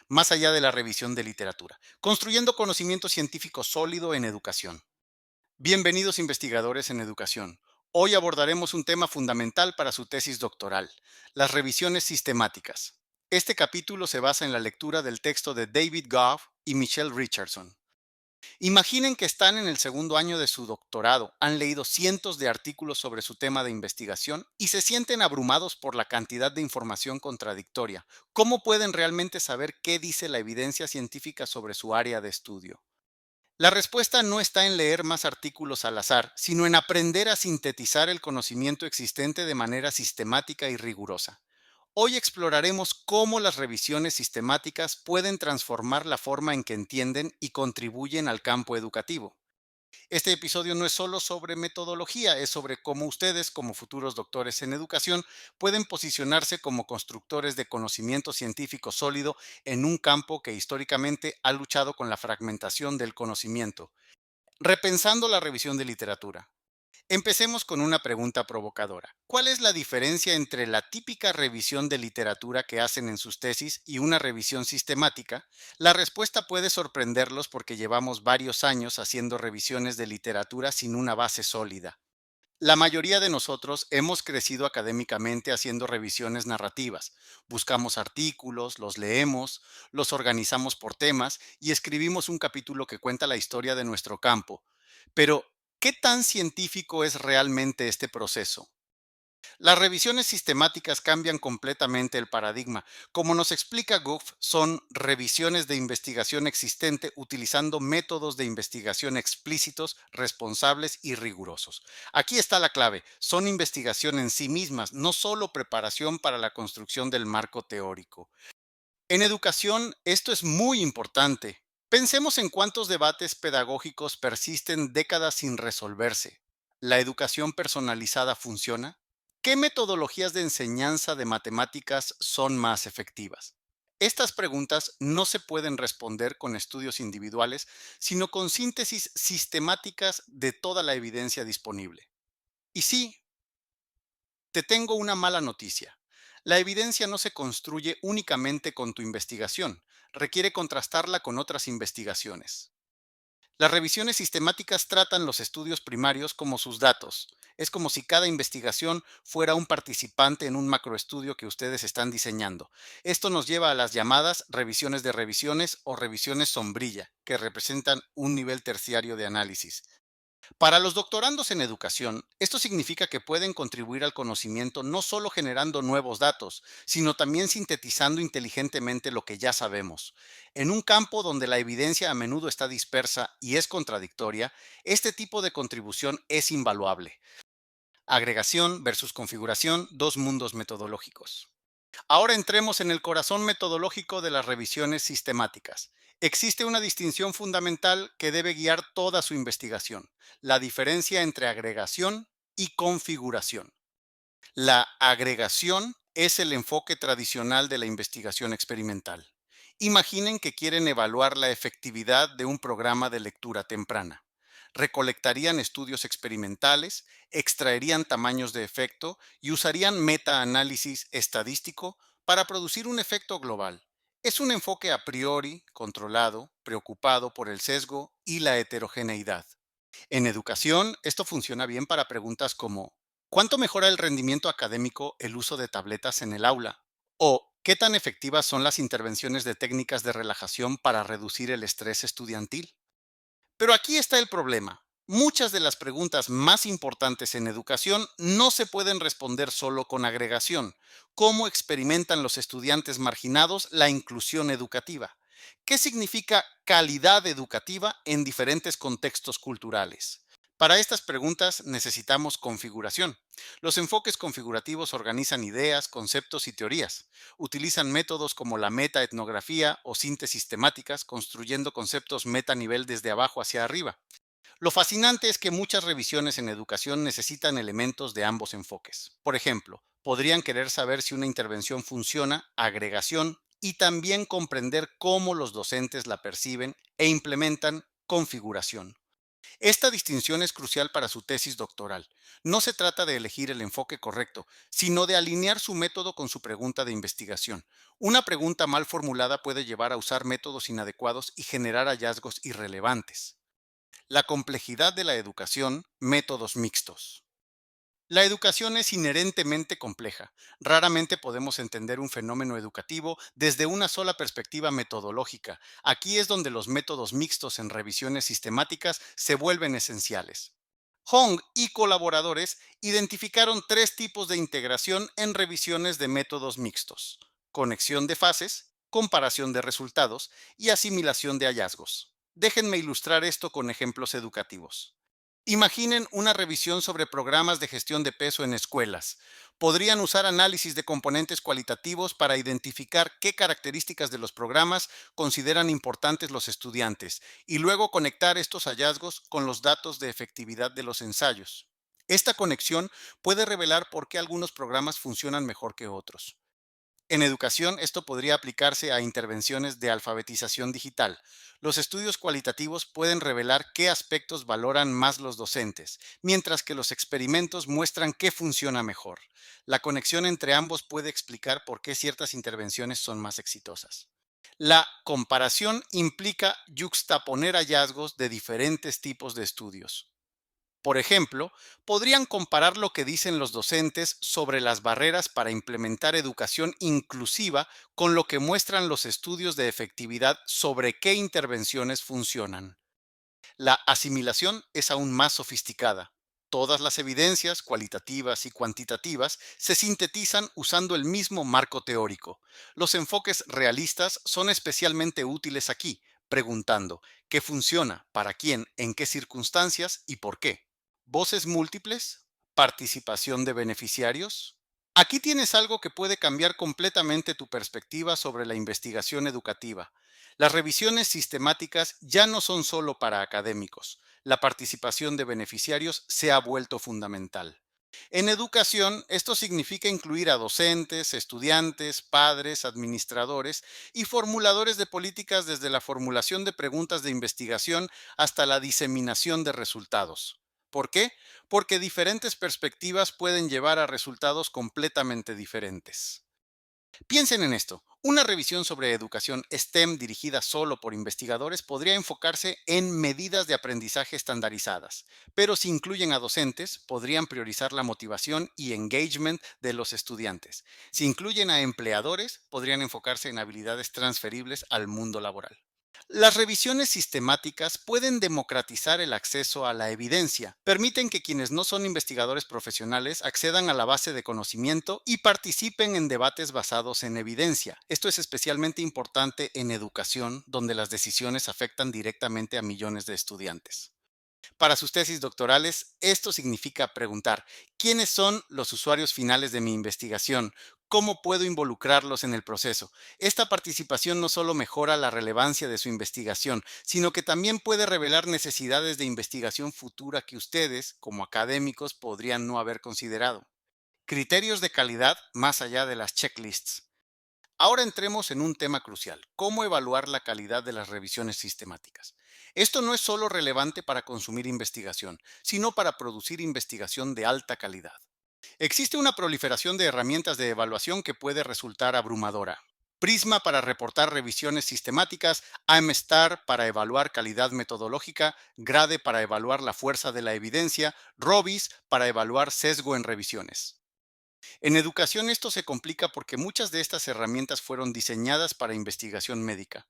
más allá de la revisión de literatura, construyendo conocimiento científico sólido en educación. Bienvenidos investigadores en educación. Hoy abordaremos un tema fundamental para su tesis doctoral, las revisiones sistemáticas. Este capítulo se basa en la lectura del texto de David Goff y Michelle Richardson. Imaginen que están en el segundo año de su doctorado, han leído cientos de artículos sobre su tema de investigación y se sienten abrumados por la cantidad de información contradictoria. ¿Cómo pueden realmente saber qué dice la evidencia científica sobre su área de estudio? La respuesta no está en leer más artículos al azar, sino en aprender a sintetizar el conocimiento existente de manera sistemática y rigurosa. Hoy exploraremos cómo las revisiones sistemáticas pueden transformar la forma en que entienden y contribuyen al campo educativo. Este episodio no es solo sobre metodología, es sobre cómo ustedes, como futuros doctores en educación, pueden posicionarse como constructores de conocimiento científico sólido en un campo que históricamente ha luchado con la fragmentación del conocimiento. Repensando la revisión de literatura. Empecemos con una pregunta provocadora. ¿Cuál es la diferencia entre la típica revisión de literatura que hacen en sus tesis y una revisión sistemática? La respuesta puede sorprenderlos porque llevamos varios años haciendo revisiones de literatura sin una base sólida. La mayoría de nosotros hemos crecido académicamente haciendo revisiones narrativas. Buscamos artículos, los leemos, los organizamos por temas y escribimos un capítulo que cuenta la historia de nuestro campo. Pero, ¿qué tan científico es realmente este proceso? Las revisiones sistemáticas cambian completamente el paradigma. Como nos explica Goff, son revisiones de investigación existente utilizando métodos de investigación explícitos, responsables y rigurosos. Aquí está la clave. Son investigación en sí mismas, no solo preparación para la construcción del marco teórico. En educación, esto es muy importante. Pensemos en cuántos debates pedagógicos persisten décadas sin resolverse. ¿La educación personalizada funciona? ¿Qué metodologías de enseñanza de matemáticas son más efectivas? Estas preguntas no se pueden responder con estudios individuales, sino con síntesis sistemáticas de toda la evidencia disponible. Y sí, te tengo una mala noticia. La evidencia no se construye únicamente con tu investigación, requiere contrastarla con otras investigaciones. Las revisiones sistemáticas tratan los estudios primarios como sus datos. Es como si cada investigación fuera un participante en un macroestudio que ustedes están diseñando. Esto nos lleva a las llamadas revisiones de revisiones o revisiones sombrilla, que representan un nivel terciario de análisis. Para los doctorandos en educación, esto significa que pueden contribuir al conocimiento no solo generando nuevos datos, sino también sintetizando inteligentemente lo que ya sabemos. En un campo donde la evidencia a menudo está dispersa y es contradictoria, este tipo de contribución es invaluable. Agregación versus configuración, dos mundos metodológicos. Ahora entremos en el corazón metodológico de las revisiones sistemáticas. Existe una distinción fundamental que debe guiar toda su investigación, la diferencia entre agregación y configuración. La agregación es el enfoque tradicional de la investigación experimental. Imaginen que quieren evaluar la efectividad de un programa de lectura temprana. Recolectarían estudios experimentales, extraerían tamaños de efecto y usarían metaanálisis estadístico para producir un efecto global. Es un enfoque a priori, controlado, preocupado por el sesgo y la heterogeneidad. En educación, esto funciona bien para preguntas como ¿cuánto mejora el rendimiento académico el uso de tabletas en el aula? ¿O qué tan efectivas son las intervenciones de técnicas de relajación para reducir el estrés estudiantil? Pero aquí está el problema. Muchas de las preguntas más importantes en educación no se pueden responder solo con agregación. ¿Cómo experimentan los estudiantes marginados la inclusión educativa? ¿Qué significa calidad educativa en diferentes contextos culturales? Para estas preguntas necesitamos configuración. Los enfoques configurativos organizan ideas, conceptos y teorías. Utilizan métodos como la metaetnografía o síntesis temáticas, construyendo conceptos meta nivel desde abajo hacia arriba. Lo fascinante es que muchas revisiones en educación necesitan elementos de ambos enfoques. Por ejemplo, podrían querer saber si una intervención funciona, agregación, y también comprender cómo los docentes la perciben e implementan configuración. Esta distinción es crucial para su tesis doctoral. No se trata de elegir el enfoque correcto, sino de alinear su método con su pregunta de investigación. Una pregunta mal formulada puede llevar a usar métodos inadecuados y generar hallazgos irrelevantes. La complejidad de la educación, métodos mixtos. La educación es inherentemente compleja. Raramente podemos entender un fenómeno educativo desde una sola perspectiva metodológica. Aquí es donde los métodos mixtos en revisiones sistemáticas se vuelven esenciales. Hong y colaboradores identificaron tres tipos de integración en revisiones de métodos mixtos: conexión de fases, comparación de resultados y asimilación de hallazgos. Déjenme ilustrar esto con ejemplos educativos. Imaginen una revisión sobre programas de gestión de peso en escuelas. Podrían usar análisis de componentes cualitativos para identificar qué características de los programas consideran importantes los estudiantes y luego conectar estos hallazgos con los datos de efectividad de los ensayos. Esta conexión puede revelar por qué algunos programas funcionan mejor que otros. En educación, esto podría aplicarse a intervenciones de alfabetización digital. Los estudios cualitativos pueden revelar qué aspectos valoran más los docentes, mientras que los experimentos muestran qué funciona mejor. La conexión entre ambos puede explicar por qué ciertas intervenciones son más exitosas. La comparación implica yuxtaponer hallazgos de diferentes tipos de estudios. Por ejemplo, podrían comparar lo que dicen los docentes sobre las barreras para implementar educación inclusiva con lo que muestran los estudios de efectividad sobre qué intervenciones funcionan. La asimilación es aún más sofisticada. Todas las evidencias, cualitativas y cuantitativas, se sintetizan usando el mismo marco teórico. Los enfoques realistas son especialmente útiles aquí, preguntando qué funciona, para quién, en qué circunstancias y por qué. Voces múltiples, participación de beneficiarios. Aquí tienes algo que puede cambiar completamente tu perspectiva sobre la investigación educativa. Las revisiones sistemáticas ya no son solo para académicos. La participación de beneficiarios se ha vuelto fundamental. En educación, esto significa incluir a docentes, estudiantes, padres, administradores y formuladores de políticas, desde la formulación de preguntas de investigación hasta la diseminación de resultados. ¿Por qué? Porque diferentes perspectivas pueden llevar a resultados completamente diferentes. Piensen en esto. Una revisión sobre educación STEM dirigida solo por investigadores podría enfocarse en medidas de aprendizaje estandarizadas, pero si incluyen a docentes, podrían priorizar la motivación y engagement de los estudiantes. Si incluyen a empleadores, podrían enfocarse en habilidades transferibles al mundo laboral. Las revisiones sistemáticas pueden democratizar el acceso a la evidencia. Permiten que quienes no son investigadores profesionales accedan a la base de conocimiento y participen en debates basados en evidencia. Esto es especialmente importante en educación, donde las decisiones afectan directamente a millones de estudiantes. Para sus tesis doctorales, esto significa preguntar: ¿quiénes son los usuarios finales de mi investigación? ¿Cómo puedo involucrarlos en el proceso? Esta participación no solo mejora la relevancia de su investigación, sino que también puede revelar necesidades de investigación futura que ustedes, como académicos, podrían no haber considerado. Criterios de calidad más allá de las checklists. Ahora entremos en un tema crucial: cómo evaluar la calidad de las revisiones sistemáticas. Esto no es solo relevante para consumir investigación, sino para producir investigación de alta calidad. Existe una proliferación de herramientas de evaluación que puede resultar abrumadora. Prisma para reportar revisiones sistemáticas, AMSTAR para evaluar calidad metodológica, GRADE para evaluar la fuerza de la evidencia, ROBIS para evaluar sesgo en revisiones. En educación esto se complica porque muchas de estas herramientas fueron diseñadas para investigación médica.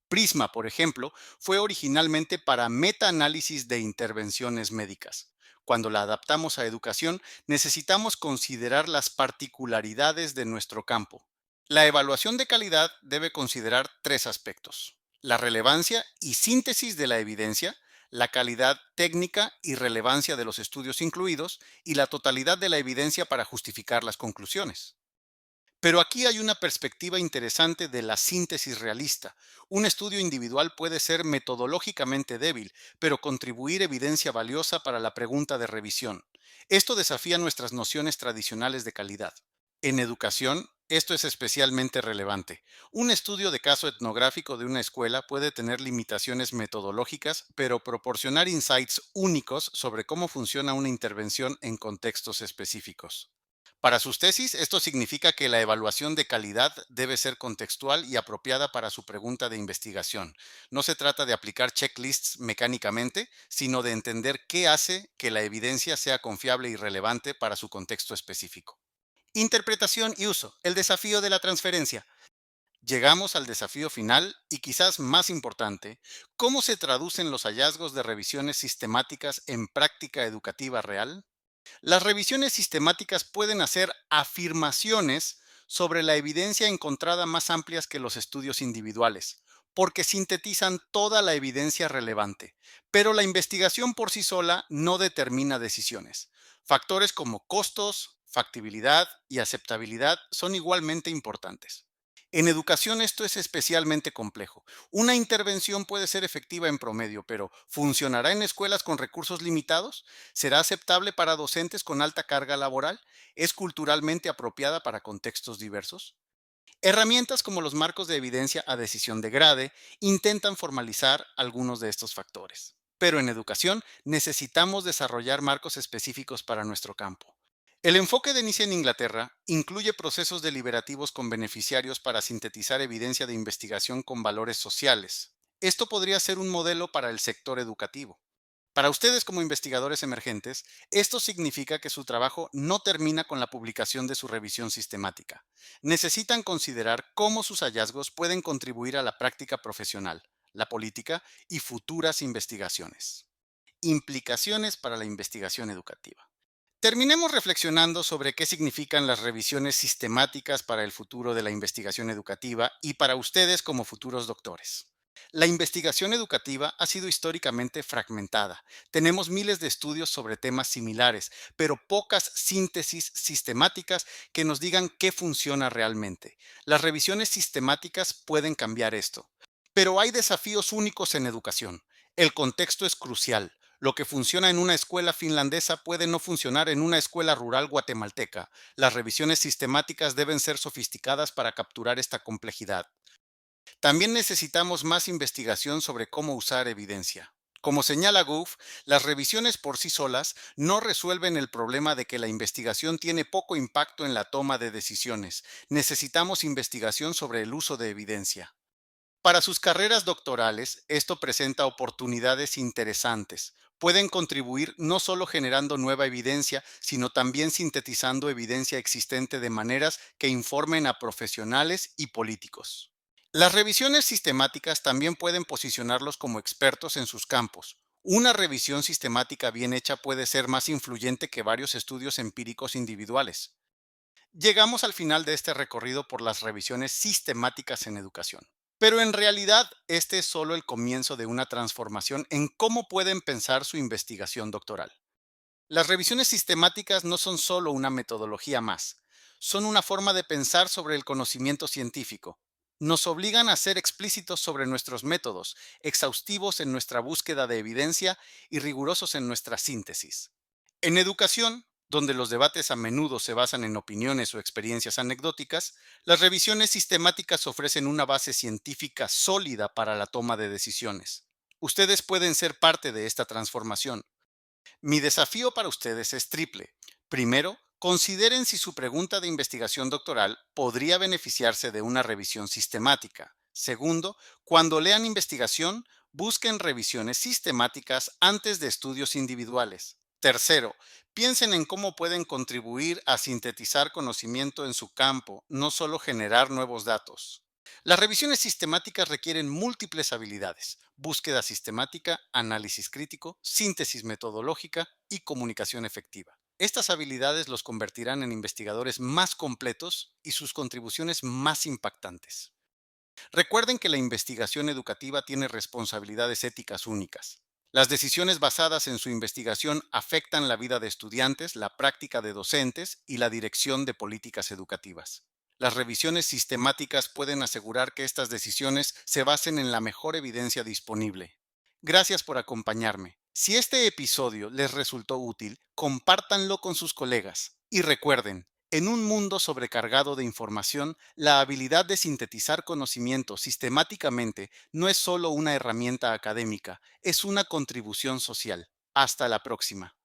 Prisma, por ejemplo, fue originalmente para metaanálisis de intervenciones médicas. Cuando la adaptamos a educación, necesitamos considerar las particularidades de nuestro campo. La evaluación de calidad debe considerar tres aspectos: la relevancia y síntesis de la evidencia, la calidad técnica y relevancia de los estudios incluidos, y la totalidad de la evidencia para justificar las conclusiones. Pero aquí hay una perspectiva interesante de la síntesis realista. Un estudio individual puede ser metodológicamente débil, pero contribuir evidencia valiosa para la pregunta de revisión. Esto desafía nuestras nociones tradicionales de calidad. En educación, Esto es especialmente relevante. Un estudio de caso etnográfico de una escuela puede tener limitaciones metodológicas, pero proporcionar insights únicos sobre cómo funciona una intervención en contextos específicos. Para sus tesis, esto significa que la evaluación de calidad debe ser contextual y apropiada para su pregunta de investigación. No se trata de aplicar checklists mecánicamente, sino de entender qué hace que la evidencia sea confiable y relevante para su contexto específico. Interpretación y uso. El desafío de la transferencia. Llegamos al desafío final y quizás más importante, ¿cómo se traducen los hallazgos de revisiones sistemáticas en práctica educativa real? Las revisiones sistemáticas pueden hacer afirmaciones sobre la evidencia encontrada más amplias que los estudios individuales, porque sintetizan toda la evidencia relevante, pero la investigación por sí sola no determina decisiones. Factores como costos, factibilidad y aceptabilidad son igualmente importantes. En educación esto es especialmente complejo. Una intervención puede ser efectiva en promedio, pero ¿funcionará en escuelas con recursos limitados? ¿Será aceptable para docentes con alta carga laboral? ¿Es culturalmente apropiada para contextos diversos? Herramientas como los marcos de evidencia a decisión de grade intentan formalizar algunos de estos factores. Pero en educación necesitamos desarrollar marcos específicos para nuestro campo. El enfoque de NICE en Inglaterra incluye procesos deliberativos con beneficiarios para sintetizar evidencia de investigación con valores sociales. Esto podría ser un modelo para el sector educativo. Para ustedes como investigadores emergentes, esto significa que su trabajo no termina con la publicación de su revisión sistemática. Necesitan considerar cómo sus hallazgos pueden contribuir a la práctica profesional, la política y futuras investigaciones. Implicaciones para la investigación educativa. Terminemos reflexionando sobre qué significan las revisiones sistemáticas para el futuro de la investigación educativa y para ustedes como futuros doctores. La investigación educativa ha sido históricamente fragmentada. Tenemos miles de estudios sobre temas similares, pero pocas síntesis sistemáticas que nos digan qué funciona realmente. Las revisiones sistemáticas pueden cambiar esto. Pero hay desafíos únicos en educación. El contexto es crucial. Lo que funciona en una escuela finlandesa puede no funcionar en una escuela rural guatemalteca. Las revisiones sistemáticas deben ser sofisticadas para capturar esta complejidad. También necesitamos más investigación sobre cómo usar evidencia. Como señala Goof, las revisiones por sí solas no resuelven el problema de que la investigación tiene poco impacto en la toma de decisiones. Necesitamos investigación sobre el uso de evidencia. Para sus carreras doctorales, esto presenta oportunidades interesantes. Pueden contribuir no solo generando nueva evidencia, sino también sintetizando evidencia existente de maneras que informen a profesionales y políticos. Las revisiones sistemáticas también pueden posicionarlos como expertos en sus campos. Una revisión sistemática bien hecha puede ser más influyente que varios estudios empíricos individuales. Llegamos al final de este recorrido por las revisiones sistemáticas en educación. Pero en realidad, este es solo el comienzo de una transformación en cómo pueden pensar su investigación doctoral. Las revisiones sistemáticas no son solo una metodología más, son una forma de pensar sobre el conocimiento científico. Nos obligan a ser explícitos sobre nuestros métodos, exhaustivos en nuestra búsqueda de evidencia y rigurosos en nuestra síntesis. En educación, donde los debates a menudo se basan en opiniones o experiencias anecdóticas, las revisiones sistemáticas ofrecen una base científica sólida para la toma de decisiones. Ustedes pueden ser parte de esta transformación. Mi desafío para ustedes es triple. Primero, consideren si su pregunta de investigación doctoral podría beneficiarse de una revisión sistemática. Segundo, cuando lean investigación, busquen revisiones sistemáticas antes de estudios individuales. Tercero, piensen en cómo pueden contribuir a sintetizar conocimiento en su campo, no solo generar nuevos datos. Las revisiones sistemáticas requieren múltiples habilidades: búsqueda sistemática, análisis crítico, síntesis metodológica y comunicación efectiva. Estas habilidades los convertirán en investigadores más completos y sus contribuciones más impactantes. Recuerden que la investigación educativa tiene responsabilidades éticas únicas. Las decisiones basadas en su investigación afectan la vida de estudiantes, la práctica de docentes y la dirección de políticas educativas. Las revisiones sistemáticas pueden asegurar que estas decisiones se basen en la mejor evidencia disponible. Gracias por acompañarme. Si este episodio les resultó útil, compártanlo con sus colegas y recuerden, En un mundo sobrecargado de información, la habilidad de sintetizar conocimiento sistemáticamente no es solo una herramienta académica, es una contribución social. Hasta la próxima.